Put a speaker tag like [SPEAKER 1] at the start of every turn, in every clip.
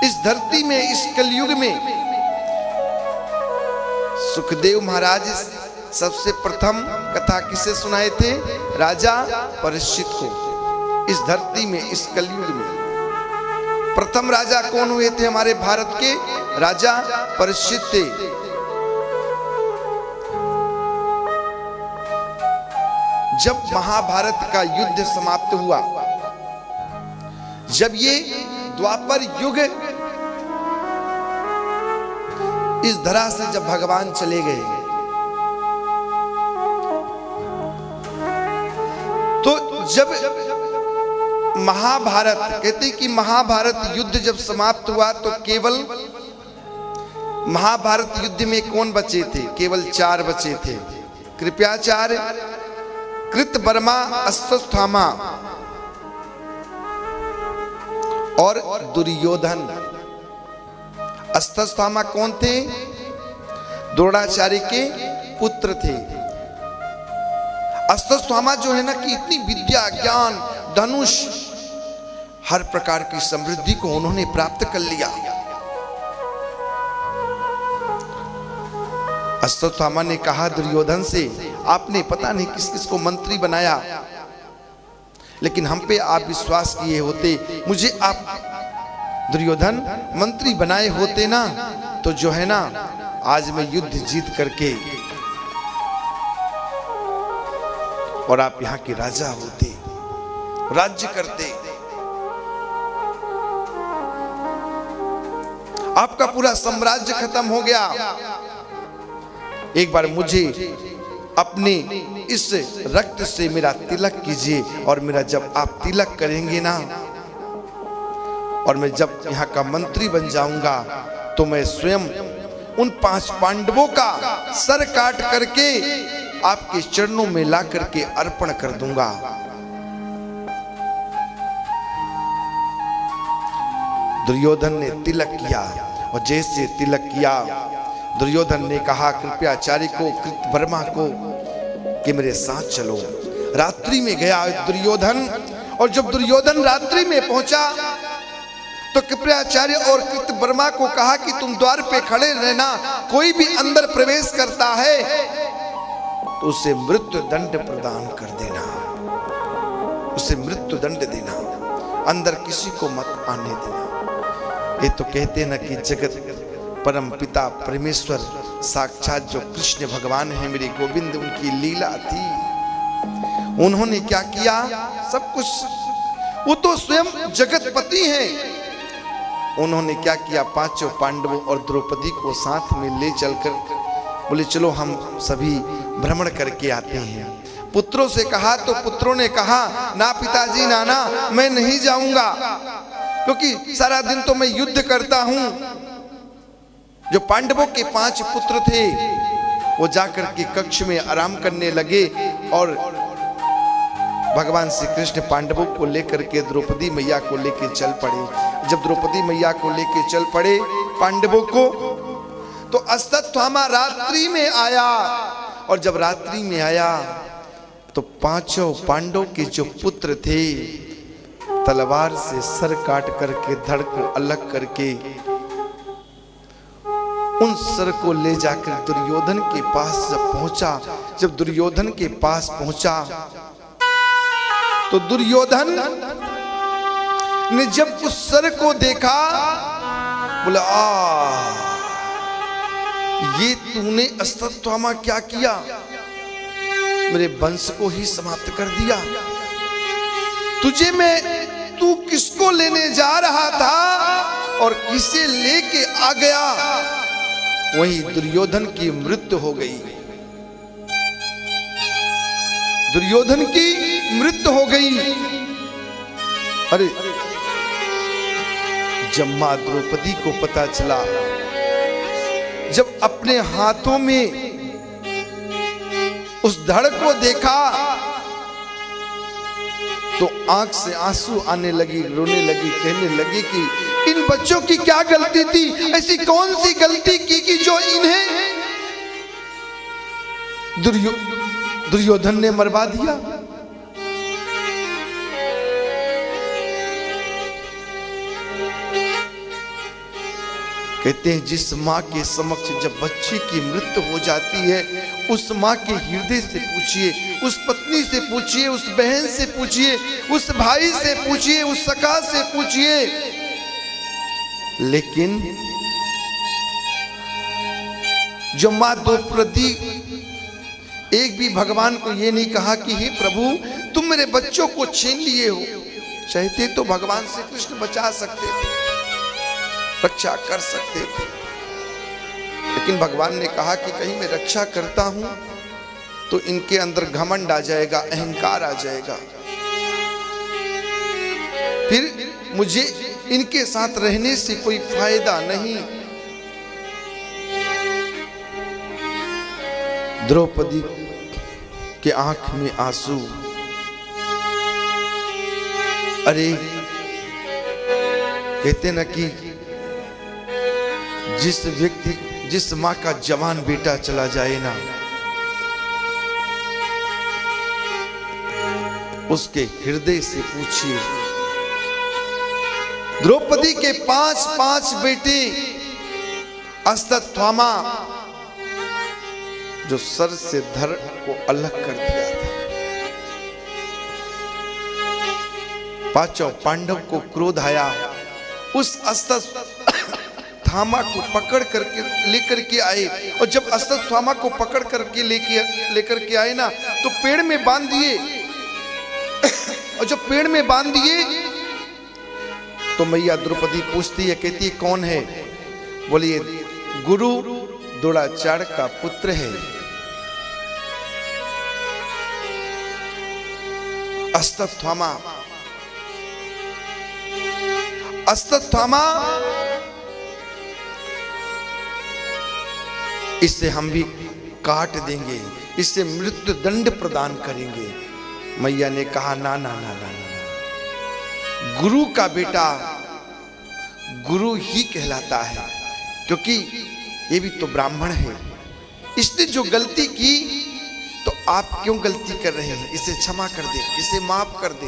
[SPEAKER 1] इस धरती में, इस कलयुग में सुखदेव महाराज सबसे प्रथम कथा किसे सुनाए थे? राजा परीक्षित को। इस धरती में, इस कलयुग में प्रथम राजा कौन हुए थे? हमारे भारत के राजा परीक्षित थे। जब महाभारत का युद्ध समाप्त हुआ, जब ये द्वापर युग इस धरा से जब भगवान चले गए, तो जब महाभारत, कहते कि महाभारत युद्ध जब समाप्त हुआ तो केवल महाभारत युद्ध में कौन बचे थे? केवल 4 बचे थे। कृपाचार्य, कृतवर्मा, अश्वत्थामा और दुर्योधन। अश्वत्थामा कौन थे? द्रोणाचार्य के पुत्र थे। अश्वत्थामा जो है ना कि इतनी विद्या, ज्ञान, धनुष, हर प्रकार की समृद्धि को उन्होंने प्राप्त कर लिया। अश्वत्थामा ने कहा दुर्योधन से, आपने पता नहीं किस किस को मंत्री बनाया, लेकिन हम पे आप विश्वास किए होते, मुझे आप दुर्योधन मंत्री बनाए होते ना, तो जो है ना आज मैं युद्ध जीत करके और आप यहाँ के राजा होते, राज्य करते, आपका पूरा साम्राज्य खत्म हो गया। एक बार मुझे अपने इस रक्त से मेरा तिलक कीजिए, और मेरा जब आप तिलक करेंगे ना, और मैं जब यहाँ का मंत्री बन जाऊंगा, तो मैं स्वयं उन 5 पांडवों का सर काट करके आपके चरणों में ला करके अर्पण कर दूंगा। दुर्योधन ने तिलक किया, और जैसे तिलक किया, दुर्योधन ने कहा कृपाचार्य को, कृतवर्मा को कि मेरे साथ चलो। रात्रि में गया दुर्योधन, और जब दुर्योधन रात्रि में पहुंचा तो कृपाचार्य और कृतवर्मा को कहा कि तुम द्वार पे खड़े रहना, कोई भी अंदर प्रवेश करता है तो उसे मृत्यु दंड प्रदान कर देना, उसे मृत्यु दंड देना, अंदर किसी को मत आने देना। ये तो कहते ना कि जगत परम पिता परमेश्वर साक्षात जो कृष्ण भगवान है, मेरे गोविंद, उनकी लीला थी। उन्होंने क्या किया? सब कुछ, वो तो स्वयं जगतपति हैं। उन्होंने क्या किया? 5 पांडवों और द्रौपदी को साथ में ले चलकर बोले चलो हम सभी भ्रमण करके आते हैं। पुत्रों से कहा तो पुत्रों ने कहा ना पिताजी, नाना, मैं नहीं जाऊंगा, क्योंकि सारा दिन तो मैं युद्ध करता हूं। जो पांडवों के 5 पुत्र थे वो जाकर के कक्ष में आराम करने लगे, और भगवान श्री कृष्ण पांडवों को लेकर के द्रौपदी मैया को लेकर चल पड़े। जब द्रौपदी मैया को लेकर चल पड़े पांडवों को, तो अश्वत्थामा रात्रि में आया, और जब रात्रि में आया तो 5 पांडवों के जो पुत्र थे, तलवार से सर काट करके, धड़ को अलग करके, उन सर को ले जाकर दुर्योधन के पास जब पहुंचा, जब दुर्योधन के पास पहुंचा तो दुर्योधन ने जब उस सर को देखा, बोला ये तूने अश्वत्थामा क्या किया? मेरे वंश को ही समाप्त कर दिया। तू किसको लेने जा रहा था और किसे लेके आ गया? वही दुर्योधन की मृत्यु हो गई, दुर्योधन की मृत्यु हो गई। अरे जब मां द्रौपदी को पता चला, जब अपने हाथों में उस धड़ को देखा, तो आंख से आंसू आने लगी, रोने लगी, कहने लगी कि इन बच्चों की क्या गलती थी? ऐसी कौन सी गलती की कि जो इन्हें दुर्योधन ने मरवा दिया? कहते हैं जिस माँ के समक्ष जब बच्चे की मृत्यु हो जाती है, उस माँ के हृदय से पूछिए, उस पत्नी से पूछिए, उस बहन से पूछिए, उस भाई से पूछिए, उस सखा से पूछिए। लेकिन जो माँ द्रौपदी एक भी भगवान को ये नहीं कहा कि हे प्रभु तुम मेरे बच्चों को छीन लिए हो। चाहते तो भगवान श्री कृष्ण बचा सकते थे, रक्षा कर सकते थे, लेकिन भगवान ने कहा कि कहीं मैं रक्षा करता हूं तो इनके अंदर घमंड आ जाएगा, अहंकार आ जाएगा, फिर मुझे इनके साथ रहने से कोई फायदा नहीं। द्रौपदी के आंख में आंसू। अरे कहते ना कि जिस माँ का जवान बेटा चला जाए ना, उसके हृदय से पूछिए। द्रौपदी के 5 बेटे, अश्वत्थामा जो सर से धड़ को अलग कर दिया था, 5 पांडव को क्रोध आया, उस अश्वत्थामा को पकड़ करके लेकर के आए, और जब अश्वत्थामा को पकड़ करके लेकर के आए ना तो पेड़ में बांध दिए, और जब पेड़ में बांध दिए तो मैया द्रौपदी पूछती है, कहती है कौन है? बोलिए गुरु द्रोणाचार्य का पुत्र है। अश्वत्थामा इससे हम भी काट देंगे, इससे मृत्यु दंड प्रदान करेंगे। मैया ने कहा ना ना ना ना ना, गुरु का बेटा गुरु ही कहलाता है, क्योंकि ये भी तो ब्राह्मण है। इसने जो गलती की तो आप क्यों गलती कर रहे हैं? इसे क्षमा कर दे, इसे माफ कर दे।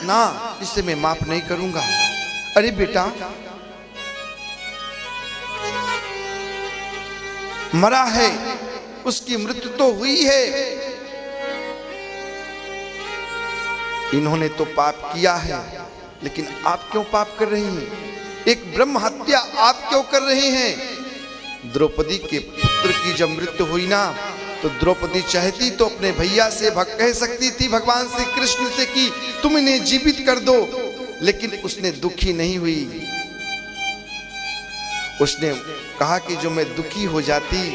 [SPEAKER 1] ना, इसे मैं माफ नहीं करूंगा। अरे बेटा मरा है, उसकी मृत्यु तो हुई है, इन्होंने तो पाप किया है, लेकिन आप क्यों पाप कर रहे हैं? एक ब्रह्म हत्या आप क्यों कर रहे हैं? द्रौपदी के पुत्र की जब मृत्यु हुई ना तो द्रौपदी चाहती तो अपने भैया से कह सकती थी भगवान श्री कृष्ण से कि तुम इन्हें जीवित कर दो, लेकिन उसने दुखी नहीं हुई। उसने कहा कि जो मैं दुखी हो जाती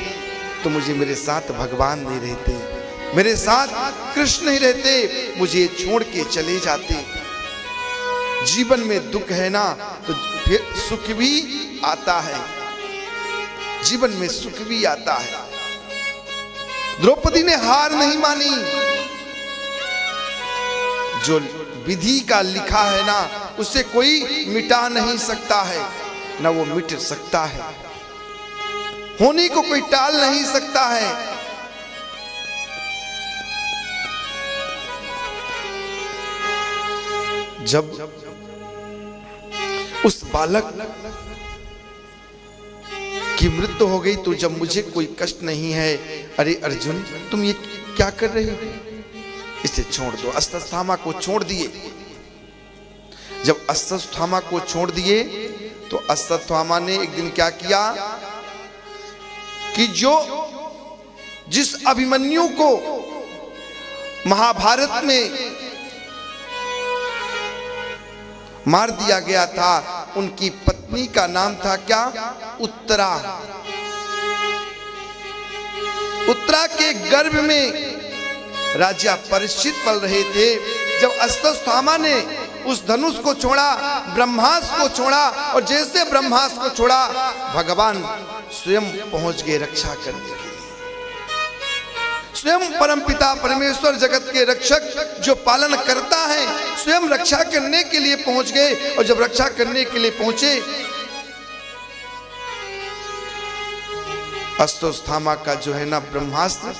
[SPEAKER 1] तो मुझे मेरे साथ भगवान नहीं रहते, मेरे साथ कृष्ण नहीं रहते, मुझे छोड़ के चले जाते। जीवन में दुख है ना तो फिर सुख भी आता है, जीवन में सुख भी आता है। द्रौपदी ने हार नहीं मानी। जो विधि का लिखा है ना उसे कोई मिटा नहीं सकता है, ना वो मिट सकता है, होने को कोई टाल नहीं सकता है। जब उस बालक की मृत्यु हो गई तो जब मुझे कोई कष्ट नहीं है, अरे अर्जुन तुम ये क्या कर रहे हो? इसे छोड़ दो। अश्वत्थामा को छोड़ दिए। जब अश्वत्थामा को छोड़ दिए तो अश्वत्थामा ने एक दिन क्या किया कि जिस अभिमन्यु को महाभारत में मार दिया गया था, उनकी पत्नी का नाम था क्या? उत्तरा। उत्तरा के गर्भ में राजा परीक्षित पल रहे थे। जब अश्वत्थामा ने उस धनुष को छोड़ा, ब्रह्मास्त्र को छोड़ा, और जैसे ब्रह्मास्त्र को छोड़ा भगवान स्वयं पहुंच गए रक्षा करने के लिए। स्वयं परमपिता परमेश्वर जगत के रक्षक जो पालन करता है स्वयं रक्षा करने के लिए पहुंच गए। और जब रक्षा करने के लिए पहुंचे, अश्वत्थामा का जो है ना ब्रह्मास्त्र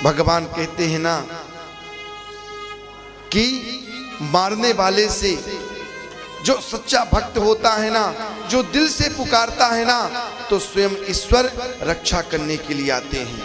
[SPEAKER 1] भगवान कहते हैं ना कि मारने वाले से जो सच्चा भक्त होता है ना, जो दिल से पुकारता है ना, तो स्वयं ईश्वर रक्षा करने के लिए आते हैं।